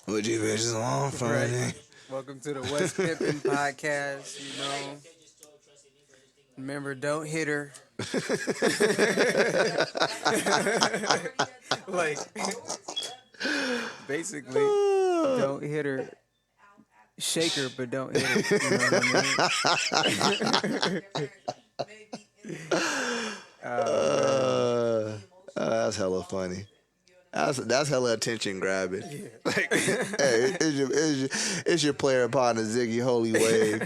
What you bitches want from Right. me? Welcome to the Much2DoAboutEverything Podcast. Remember, don't hit her. Like, basically, don't hit her. Shake her, but don't hit her. You know what I mean? That's hella funny. That's hella attention grabbing. Yeah. Like, hey, it's your player upon the Ziggy Holy Wave.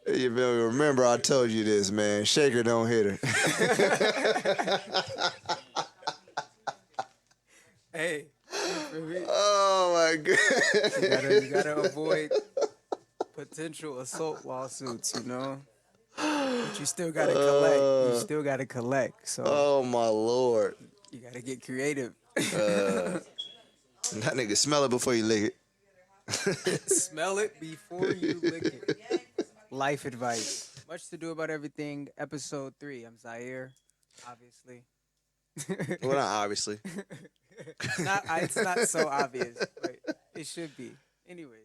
You feel me? Remember, I told you this, man. Shake her, don't hit her. Hey. Oh my god. You gotta avoid potential assault lawsuits, you know? But you still gotta collect. You still gotta collect. So Oh my lord. you gotta get creative. That nigga smell it before you lick it. Smell it before you lick it. Life advice. Much to do about everything. Episode 3. I'm Zaire, obviously. Well, not obviously. It's not so obvious, but it should be. Anyways.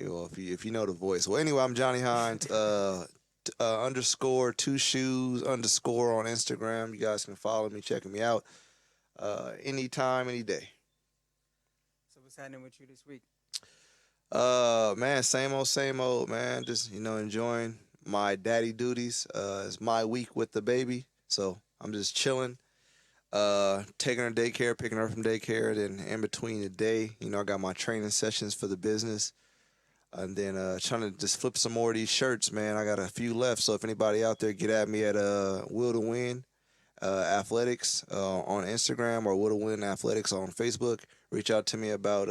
Well, if you know the voice. Well, anyway, I'm Johnny Hines. Underscore 2shoes underscore on Instagram. You guys can follow me, checking me out. Anytime, any day. So what's happening with you this week? Man, same old, man. Just, enjoying my daddy duties. It's my week with the baby, so I'm just chilling. Taking her to daycare, picking her up from daycare, then in between the day, I got my training sessions for the business. And then trying to just flip some more of these shirts, man. I got a few left, so if anybody out there, get at me at Will to Win Athletics on Instagram or Will to Win Athletics on Facebook. Reach out to me about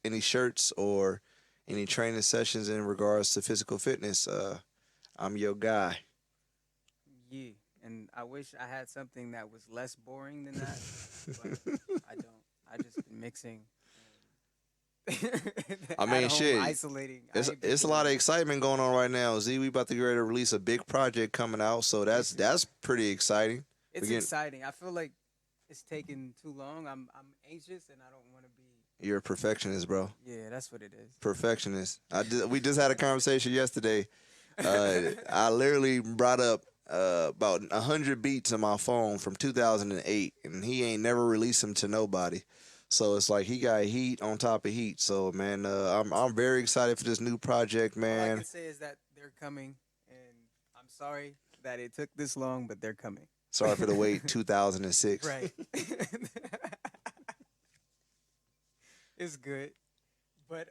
any shirts or any training sessions in regards to physical fitness. I'm your guy. Yeah, and I wish I had something that was less boring than that, but I don't. I just been mixing. I mean, at home, shit. isolating. It's a lot of excitement going on right now. Z, we about to get ready to release a big project coming out, so that's pretty exciting. It's exciting. I feel like it's taking too long. I'm anxious and I don't want to be. You're a perfectionist, bro. Yeah, that's what it is. Perfectionist. We just had a conversation yesterday. I literally brought up about 100 beats on my phone from 2008, and he ain't never released them to nobody. So it's like he got heat on top of heat. So man, I'm very excited for this new project, man. All I can say is that they're coming, and I'm sorry that it took this long, but they're coming. Sorry for the wait. 2006. Right. It's good, but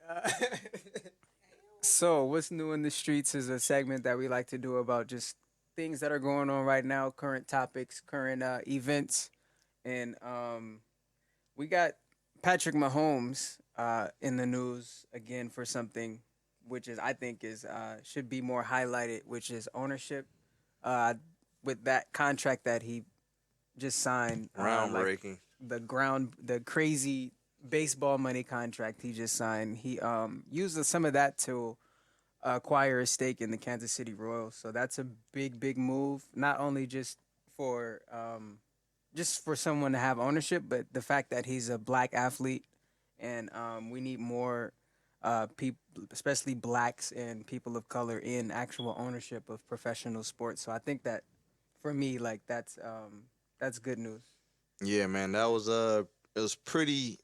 so what's new in the streets is a segment that we like to do about just things that are going on right now, current topics, current events, and we got Patrick Mahomes in the news again for something which is I think is should be more highlighted, which is ownership with that contract that he just signed. Groundbreaking. The crazy baseball money contract he just signed. He used some of that to acquire a stake in the Kansas City Royals. So that's a big move, not only just for someone to have ownership, but the fact that he's a black athlete, and we need more people, especially blacks and people of color, in actual ownership of professional sports. So I think that for me, like that's good news. Yeah, man, that was it was pretty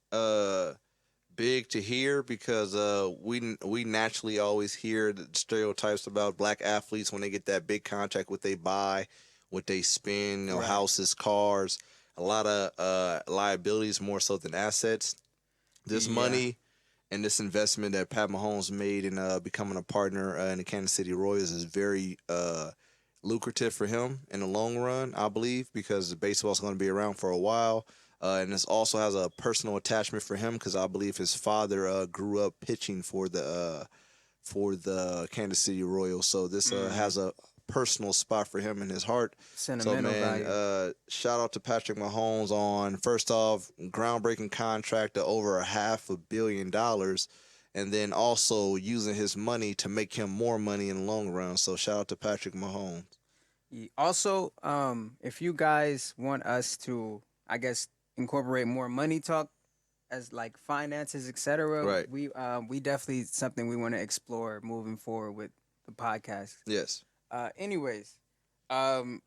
big to hear because we naturally always hear the stereotypes about black athletes when they get that big contract, what they buy, what they spend, Right. houses, cars, a lot of liabilities more so than assets. This Yeah. money and this investment that Pat Mahomes made in becoming a partner in the Kansas City Royals is very lucrative for him in the long run, I believe, because baseball is going to be around for a while. And this also has a personal attachment for him because I believe his father grew up pitching for the Kansas City Royals. So this has a personal spot for him in his heart. Sentimental value. Shout out to Patrick Mahomes on, first off, groundbreaking contract of over $500 million, and then also using his money to make him more money in the long run. So shout out to Patrick Mahomes. Also, if you guys want us to, I guess, incorporate more money talk as like finances, etc. Right. We definitely something we want to explore moving forward with the podcast. Yes. Anyways, um,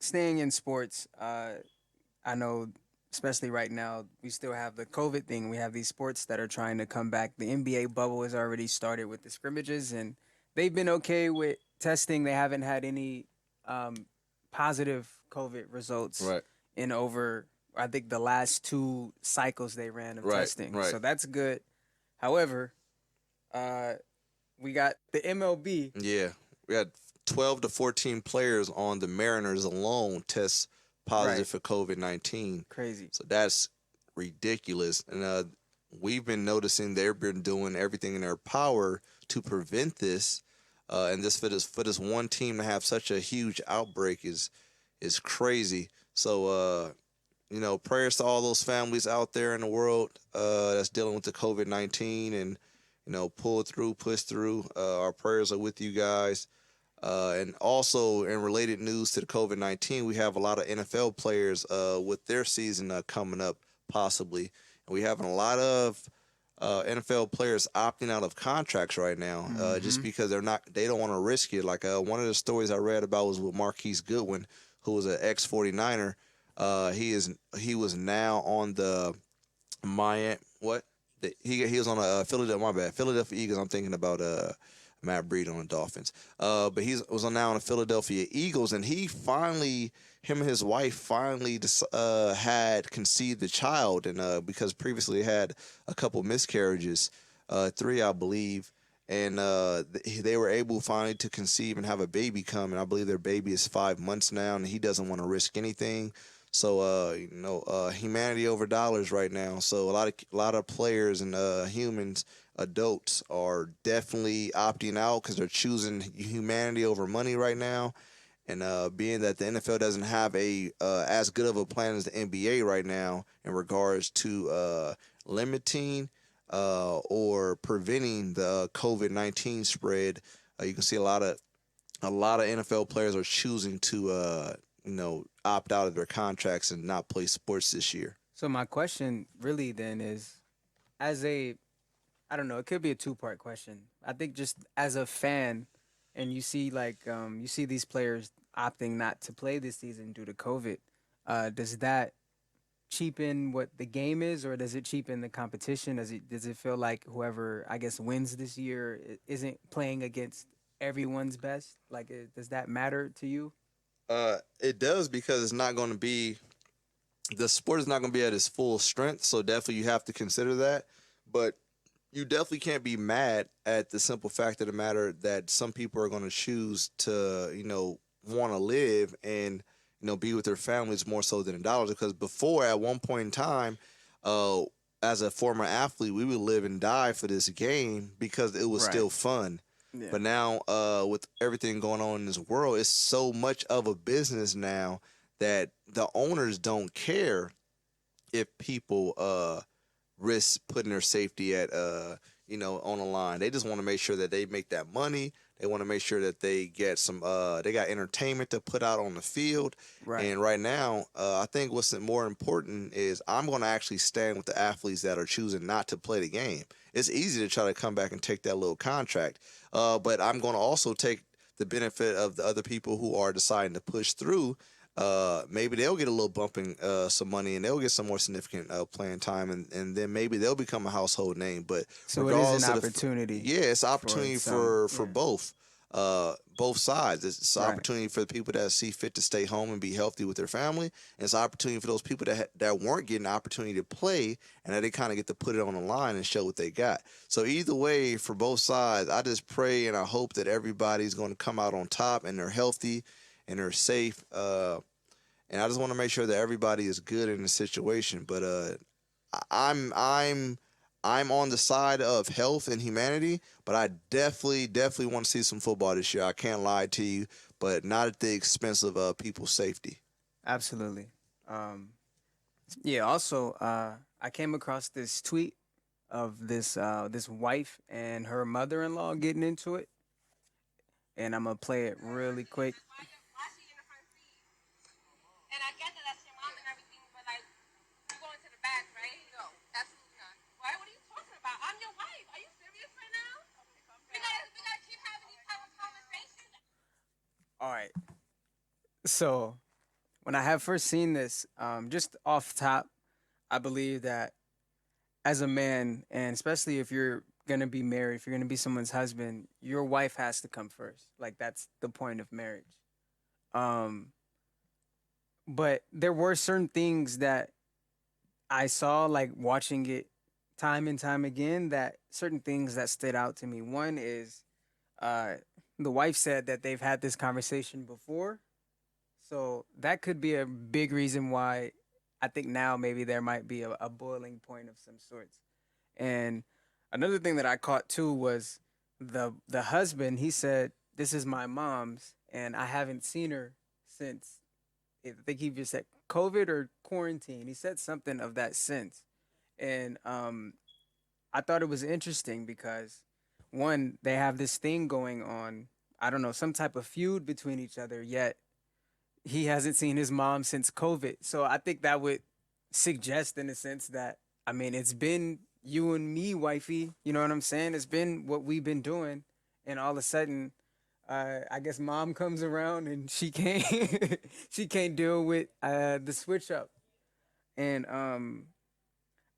staying in sports, I know, especially right now, we still have the COVID thing. We have these sports that are trying to come back. The NBA bubble has already started with the scrimmages, and they've been okay with testing. They haven't had any um, positive COVID results Right. in over, I think, the last two cycles they ran of Right. testing. Right. So that's good. However, uh, we got the MLB. Yeah. We had 12 to 14 players on the Mariners alone test positive Right. for COVID-19. Crazy. So that's ridiculous. And we've been noticing they've been doing everything in their power to prevent this. And this for this one team to have such a huge outbreak is crazy. So prayers to all those families out there in the world that's dealing with the COVID-19 and pull through, push through. Our prayers are with you guys. And also, in related news to the COVID-19, we have a lot of NFL players with their season coming up, possibly. And we have a lot of NFL players opting out of contracts right now, just because they don't want to risk it. Like one of the stories I read about was with Marquise Goodwin, who was an ex-49er. He was now on the Miami. What? He was on a Philadelphia Eagles. I'm thinking about Matt Breed on the Dolphins. But he was now on the Philadelphia Eagles, and him and his wife finally had conceived a child, and because previously they had a couple miscarriages, 3 I believe, and they were able finally to conceive and have a baby come, and I believe their baby is 5 months now, and he doesn't want to risk anything. So humanity over dollars right now. So a lot of players and humans, adults, are definitely opting out because they're choosing humanity over money right now. And being that the NFL doesn't have a as good of a plan as the NBA right now in regards to limiting or preventing the COVID-19 spread, you can see a lot of NFL players are choosing to opt out of their contracts and not play sports this year. So my question really then is, I don't know, it could be a two-part question. I think just as a fan, and you see you see these players opting not to play this season due to COVID, does that cheapen what the game is, or does it cheapen the competition? Does it feel like whoever I guess wins this year isn't playing against everyone's best? Like, does that matter to you? It does, because the sport is not going to be at its full strength. So definitely you have to consider that. But you definitely can't be mad at the simple fact of the matter that some people are going to choose to, want to live and, be with their families more so than the dollars. Because before, at one point in time, as a former athlete, we would live and die for this game because it was Right. still fun. Yeah. But now, with everything going on in this world, it's so much of a business now that the owners don't care if people risk putting their safety at on the line. They just want to make sure that they make that money. They want to make sure that they get they got entertainment to put out on the field. Right. And right now, I think what's more important is I'm going to actually stand with the athletes that are choosing not to play the game. It's easy to try to come back and take that little contract, but I'm going to also take the benefit of the other people who are deciding to push through. Maybe they'll get a little bump in some money, and they'll get some more significant playing time, and then maybe they'll become a household name. But So it is an opportunity. it's an opportunity for both sides. It's an Right. opportunity for the people that see fit to stay home and be healthy with their family, and it's an opportunity for those people that weren't getting an opportunity to play, and that they kind of get to put it on the line and show what they got. So either way, for both sides, I just pray and I hope that everybody's going to come out on top and they're healthy and they're safe. And I just want to make sure that everybody is good in the situation. But I'm on the side of health and humanity, but I definitely want to see some football this year. I can't lie to you, but not at the expense of people's safety. Absolutely. Yeah. Also, I came across this tweet of this wife and her mother-in-law getting into it, and I'm gonna play it really quick. And I get that that's your mom and everything, but like So when I have first seen this, just off top, I believe that as a man, and especially if you're gonna be married, if you're gonna be someone's husband, your wife has to come first. Like that's the point of marriage. Um, but there were certain things that I saw, like watching it time and time again, that certain things that stood out to me. One is uh, the wife said that they've had this conversation before. So that could be a big reason why I think now maybe there might be a boiling point of some sorts. And another thing that I caught too was the husband. He said, "This is my mom's, and I haven't seen her since." I think he just said COVID or quarantine. He said something of that sense, and I thought it was interesting because one, they have this thing going on. I don't know, some type of feud between each other. Yet he hasn't seen his mom since COVID. So I think that would suggest, in a sense, that I mean, it's been you and me, wifey. You know what I'm saying? It's been what we've been doing, and all of a sudden, I guess mom comes around and she can't she can't deal with the switch up, and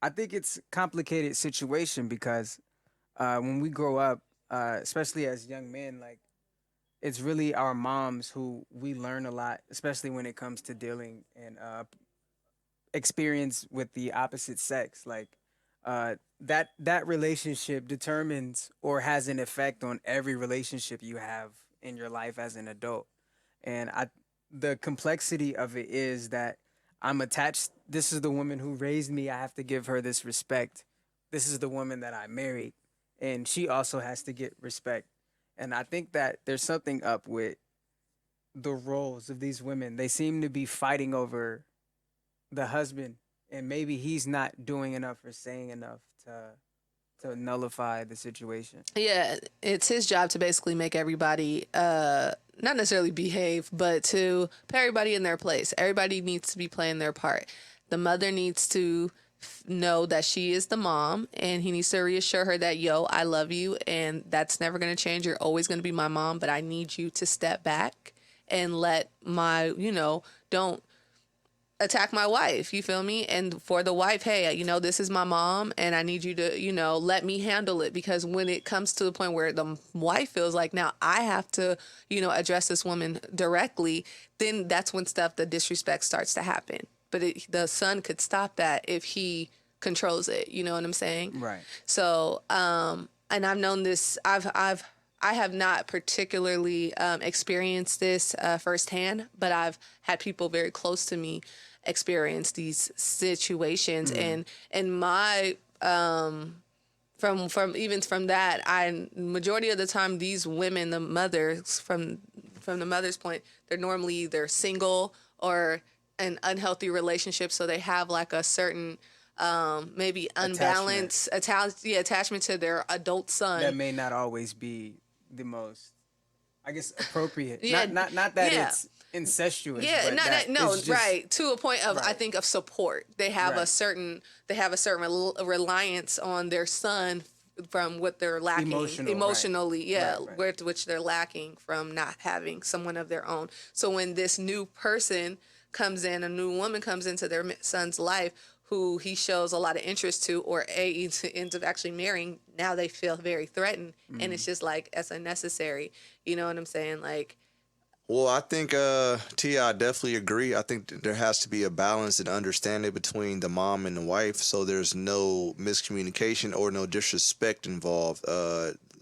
I think it's a complicated situation because when we grow up, especially as young men, like it's really our moms who we learn a lot, especially when it comes to dealing and experience with the opposite sex. Like that relationship determines or has an effect on every relationship you have in your life as an adult. And the complexity of it is that I'm attached. This is the woman who raised me. I have to give her this respect. This is the woman that I married, and she also has to get respect. And I think that there's something up with the roles of these women. They seem to be fighting over the husband, and maybe he's not doing enough or saying enough to nullify the situation. Yeah, it's his job to basically make everybody not necessarily behave, but to put everybody in their place. Everybody needs to be playing their part. The mother needs to know that she is the mom, and he needs to reassure her that, yo, I love you, and that's never going to change. You're always going to be my mom, but I need you to step back and let my, don't attack my wife, you feel me? And for the wife, hey, this is my mom and I need you to, let me handle it. Because when it comes to the point where the wife feels like now I have to, address this woman directly, then that's when the disrespect starts to happen. But the son could stop that if he controls it. You know what I'm saying? Right. So, and I've known this, I have not particularly experienced this firsthand, but I've had people very close to me experience these situations. And my from even from that, majority of the time these women, the mothers, from the mother's point, they're normally either single or an unhealthy relationship, so they have like a certain maybe unbalanced attachment to their adult son that may not always be the most, I guess, appropriate. Not that it's incestuous. Yeah, but right. To a point of, right. I think, of support. They have a certain reliance on their son from what they're lacking emotionally, right. which they're lacking from not having someone of their own. So when this new person comes in, a new woman comes into their son's life, who he shows a lot of interest to, or ends up actually marrying, now they feel very threatened. And it's just like, that's unnecessary. You know what I'm saying? Like, well, I think, T, I definitely agree. I think there has to be a balance and understanding between the mom and the wife, so there's no miscommunication or no disrespect involved.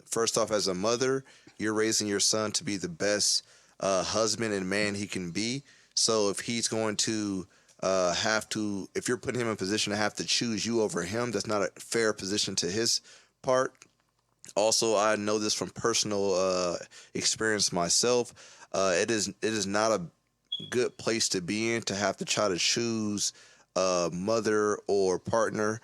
First off, as a mother, you're raising your son to be the best husband and man he can be. So if he's going to if you're putting him in a position to have to choose you over him, that's not a fair position to his part. Also, I know this from personal experience myself. It is not a good place to be in, to have to try to choose a mother or partner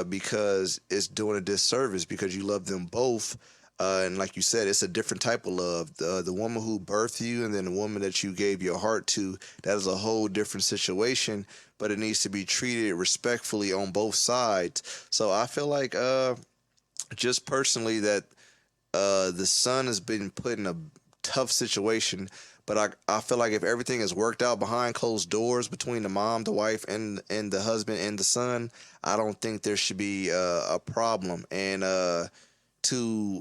because it's doing a disservice, because you love them both. And like you said, it's a different type of love. The woman who birthed you and then the woman that you gave your heart to, that is a whole different situation, but it needs to be treated respectfully on both sides. So I feel like just personally that the son has been put in a tough situation, But I feel like if everything is worked out behind closed doors between the mom, the wife, and the husband and the son, I don't think there should be a problem. And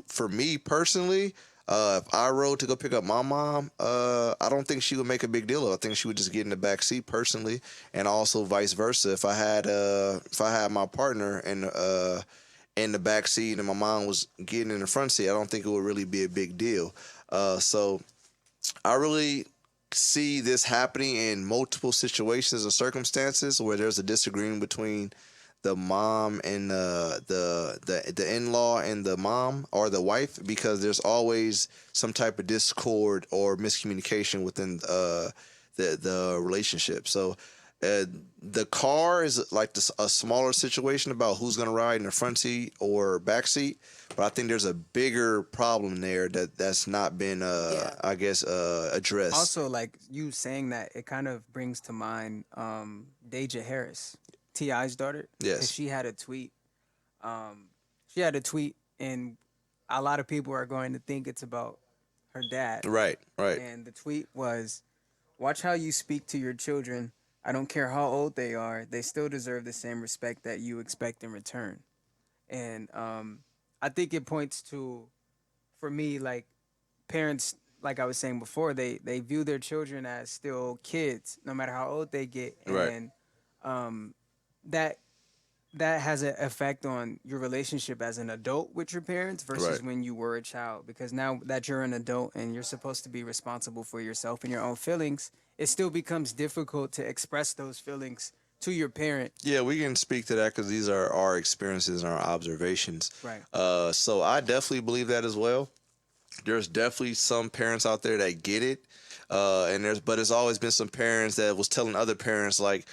for me personally, if I rode to go pick up my mom, I don't think she would make a big deal of it. I think she would just get in the back seat personally, and also vice versa. If I had my partner in the back seat and my mom was getting in the front seat, I don't think it would really be a big deal. So I really see this happening in multiple situations and circumstances where there's a disagreement between the mom and the in-law and the mom or the wife, because there's always some type of discord or miscommunication within the relationship. So the car is like a smaller situation about who's going to ride in the front seat or back seat, but I think there's a bigger problem there that's not been I guess addressed. Also, like you saying that, it kind of brings to mind Deja Harris, T.I.'s daughter. Yes. 'Cause she had a tweet. She had a tweet, and a lot of people are going to think it's about her dad. Right. And the tweet was, "Watch how you speak to your children. I don't care how old they are. They still deserve the same respect that you expect in return." And I think it points to, for me, like parents, like I was saying before, they view their children as still kids, no matter how old they get. Right. And that has an effect on your relationship as an adult with your parents versus Right. when you were a child. Because now that you're an adult and you're supposed to be responsible for yourself and your own feelings, it still becomes difficult to express those feelings to your parent. Yeah, we can speak to that because these are our experiences and our observations. Right. So I definitely believe that as well. There's definitely some parents out there that get it, but there's always been some parents that was telling other parents, like,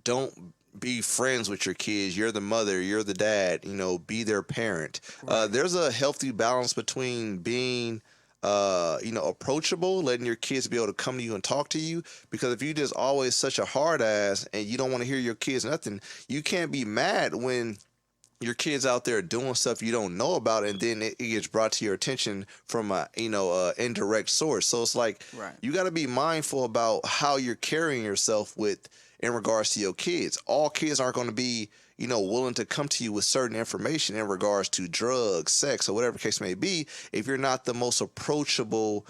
don't be friends with your kids. You're the mother, you're the dad. Be their parent. There's a healthy balance between being approachable, letting your kids be able to come to you and talk to you. Because if you just always such a hard ass and you don't want to hear your kids nothing, you can't be mad when your kids out there doing stuff you don't know about, and then it gets brought to your attention from a indirect source. So it's like, Right. you got to be mindful about how you're carrying yourself in regards to your kids. All kids aren't going to be willing to come to you with certain information in regards to drugs, sex, or whatever the case may be, if you're not the most approachable,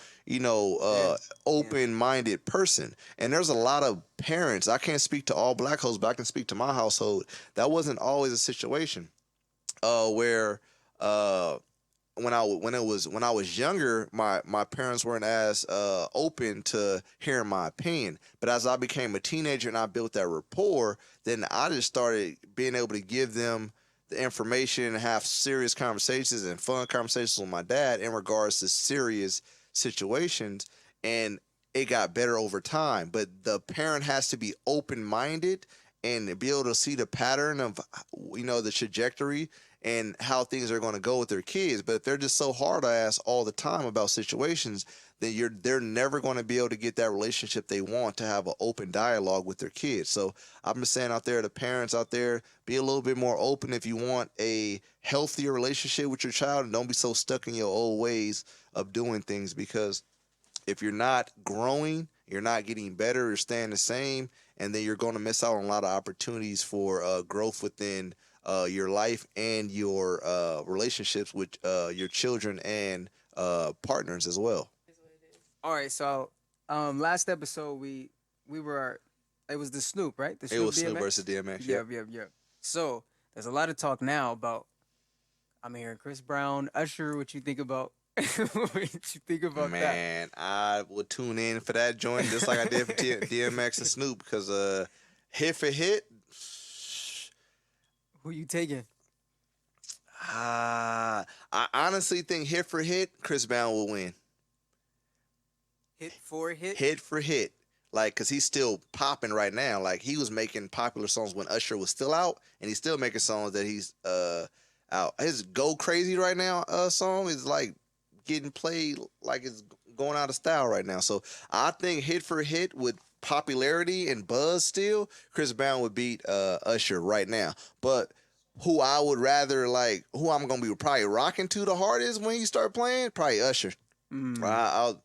open-minded person. And there's a lot of parents, I can't speak to all black hosts, but I can speak to my household. That wasn't always a situation where when I was younger, my parents weren't as open to hearing my opinion. But as I became a teenager and I built that rapport, then I just started being able to give them the information and have serious conversations and fun conversations with my dad in regards to serious situations, and it got better over time. But the parent has to be open-minded and be able to see the pattern of the trajectory and how things are going to go with their kids. But if they're just so hard ass all the time about situations, then they're never going to be able to get that relationship they want to have an open dialogue with their kids. So I'm just saying out there, the parents out there, be a little bit more open if you want a healthier relationship with your child, and don't be so stuck in your old ways of doing things, because if you're not growing, you're not getting better, you're staying the same, and then you're going to miss out on a lot of opportunities for growth within your life and your relationships with your children and partners as well. All right, so last episode we were, it was the Snoop, right? The It was DMX? Snoop versus DMX. Yep. So there's a lot of talk now about, I'm hearing Chris Brown, Usher. What you think about? What you think about that? Man, I would tune in for that joint just like I did for DMX and Snoop, because hit for hit, Who you taking? I honestly think hit for hit, Chris Brown will win. Hit for hit? Hit for hit. Like, because he's still popping right now. Like, he was making popular songs when Usher was still out, and he's still making songs that he's out. His Go Crazy right now song is, like, getting played like it's going out of style right now. So I think hit for hit with popularity and buzz still, Chris Brown would beat Usher right now. But who I would rather, like, who I'm going to be probably rocking to the hardest when he start playing, probably Usher. I've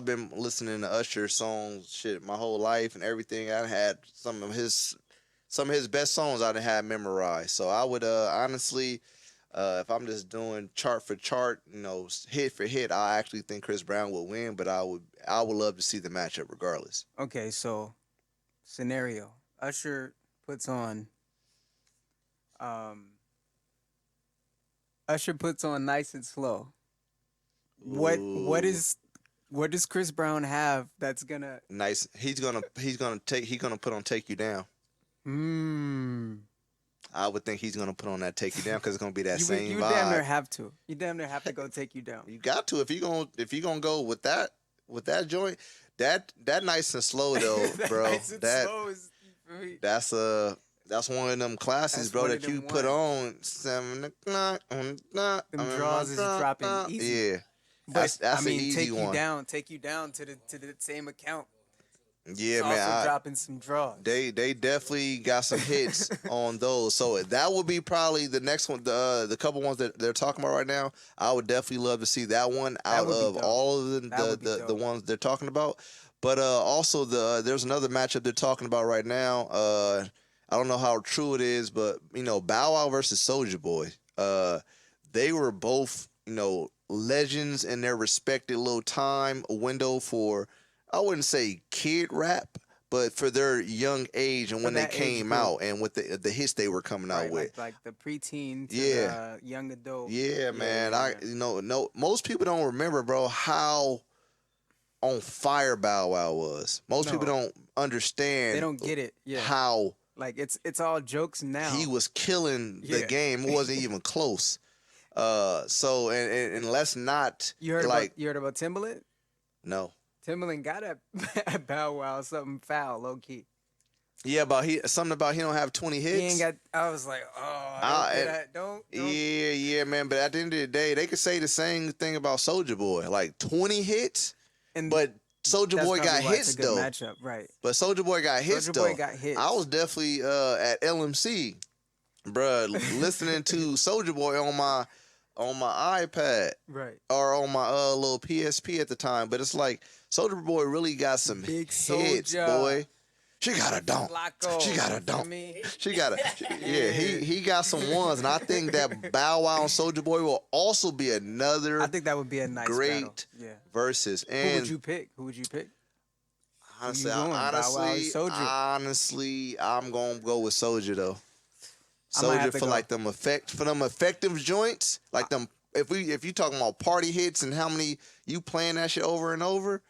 been listening to Usher songs shit my whole life and everything. I had some of his best songs I done had memorized. So I would honestly, if I'm just doing chart for chart, hit for hit, I actually think Chris Brown will win. But I would love to see the matchup regardless. Okay, so scenario: Usher puts on, Nice and Slow. What does Chris Brown have that's gonna Nice? He's gonna put on Take You Down. I would think he's gonna put on that Take You Down because it's gonna be that same you vibe. damn near have to. You damn near have to go Take You Down. You got to if you gonna go with that joint. That Nice and Slow though, bro. Nice and Slow is, that's one of them classes, bro, that you put on 7 o'clock on the dot. Them draws is dropping easy. Yeah. But That's an easy one. Take you down to the same account. Yeah, it's man. Also dropping some draws. They definitely got some hits on those. So that would be probably the next one. The couple ones that they're talking about right now. I would definitely love to see that one out of all of the ones they're talking about. But also there's another matchup they're talking about right now. I don't know how true it is, but Bow Wow versus Soulja Boy. They were both legends in their respected little time window for, I wouldn't say kid rap, but for their young age and when they came out and with the hits they were coming out with. Like the preteen to the young adult. Yeah, man. Most people don't remember, bro, how on fire Bow Wow was. Most people don't understand. They don't get it. Yeah. How like it's all jokes now. He was killing the game. It wasn't even close. So and let's not you heard about Timbaland? No. Timbaland got at Bow Wow something foul, low key. Yeah, but something about he don't have 20 hits. He ain't got. I was like, don't. Yeah, man. But at the end of the day, they could say the same thing about Soulja Boy, like 20 hits. But Soulja Boy got hits though. Matchup, right? But Soulja Boy got hits though. Soulja Boy got hits. I was definitely at LMC, bruh, listening to Soulja Boy on my iPad, right, or on my little PSP at the time. But it's like Soulja Boy really got some hits, boy. She got a dunk. She got a dunk. She got a yeah. He got some ones, and I think that Bow Wow and Soulja Boy will also be another. I think that would be a nice great battle. Yeah. Versus. And who would you pick? Honestly, I'm gonna go with Soulja though. Soulja for like them effective joints, like them. If you talking about party hits and how many you playing that shit over and over.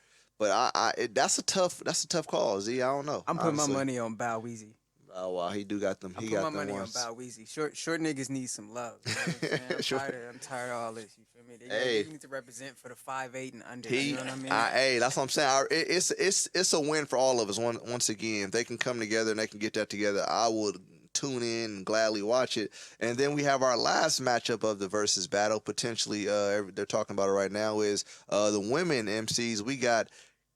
But that's a tough call, Z. I don't know. I'm putting my money on Bow Weezy. Oh wow, he do got them. He got them. I'm putting my money on Bow Weezy. Short niggas need some love. You know what I'm tired of all this. You feel me? They need to represent for the 5'8" and under. You know what I mean? That's what I'm saying. It's a win for all of us. Once again, if they can come together and they can get that together, I would tune in and gladly watch it. And then we have our last matchup of the versus battle. Potentially, they're talking about it right now. Is the women MCs? We got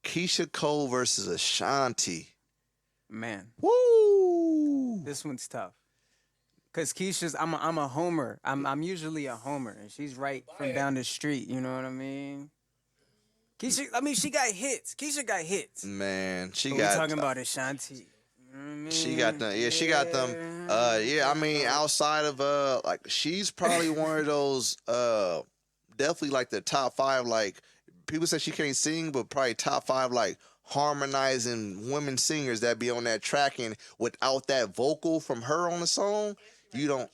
Keisha Cole versus Ashanti. Man. Woo! This one's tough. Cause Keisha's I'm a homer. I'm usually a homer, and she's right from down the street. You know what I mean? Keisha, she got hits. Keisha got hits. Man, we're talking about Ashanti. She got them. Yeah, she got them. I mean, outside of like she's probably one of those definitely like the top 5 like. People say she can't sing, but probably top 5 like harmonizing women singers that be on that track, and without that vocal from her on the song, you don't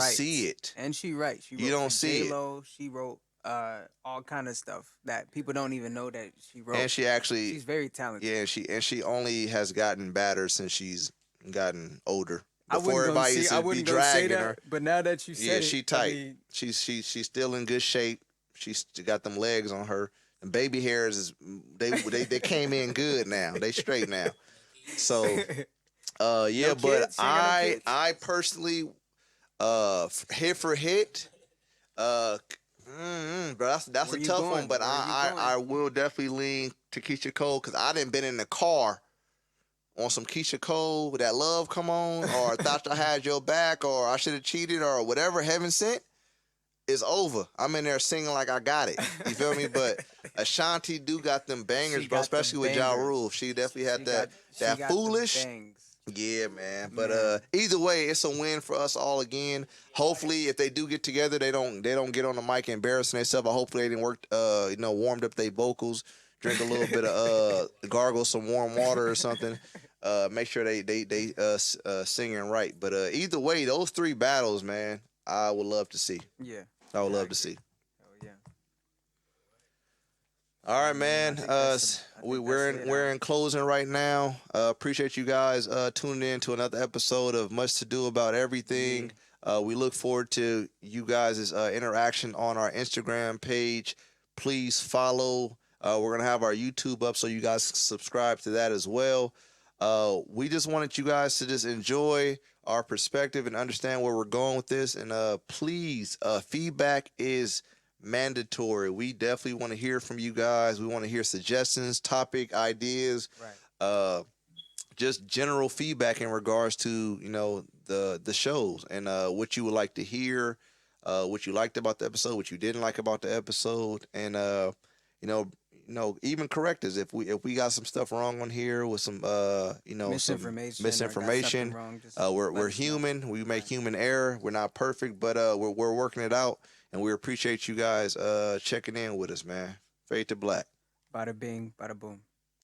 see it. And she writes. You don't see J-Lo, She wrote all kind of stuff that people don't even know that she wrote. And she's very talented. Yeah, and she only has gotten better since she's gotten older. Before everybody used to be dragging her, but now that you said it, she tight. She's still in good shape. She's got them legs on her. And baby hairs they came in good now. They straight now. So I personally hit for hit. But that's a tough one. But I will definitely lean to Keisha Cole because I done been in the car on some Keisha Cole with that love come on, or thought I had your back, or I should have cheated, or whatever heaven sent. it's over. I'm in there singing like I got it. You feel me? But Ashanti do got them bangers, She bro. got Especially them with Ja bangers. Rule. She definitely had She that got foolish. them bangs. Yeah, man. But Man. either way, it's a win for us all again. Hopefully, if they do get together, they don't get on the mic embarrassing themselves. But hopefully, they didn't work. Warmed up their vocals, drink a little bit of gargle some warm water or something. Make sure they singing right. But either way, those 3 battles, man, I would love to see. Yeah. I would love to see. Oh yeah. All right, man. I think We're in closing right now. Appreciate you guys tuning in to another episode of Much to Do About Everything. We look forward to you guys' interaction on our Instagram page. Please follow. We're gonna have our YouTube up, so you guys can subscribe to that as well. We just wanted you guys to just enjoy our perspective and understand where we're going with this. And please, feedback is mandatory. We definitely want to hear from you guys. We want to hear suggestions, topic ideas, Right. just general feedback in regards to the shows and what you would like to hear, what you liked about the episode, what you didn't like about the episode, and even correct us if we got some stuff wrong on here with some Misinformation. some misinformation. Wrong, just We're let us know. human. We make human error. We're not perfect, but we're working it out, and we appreciate you guys checking in with us, man. Fade to black. Bada bing, bada boom.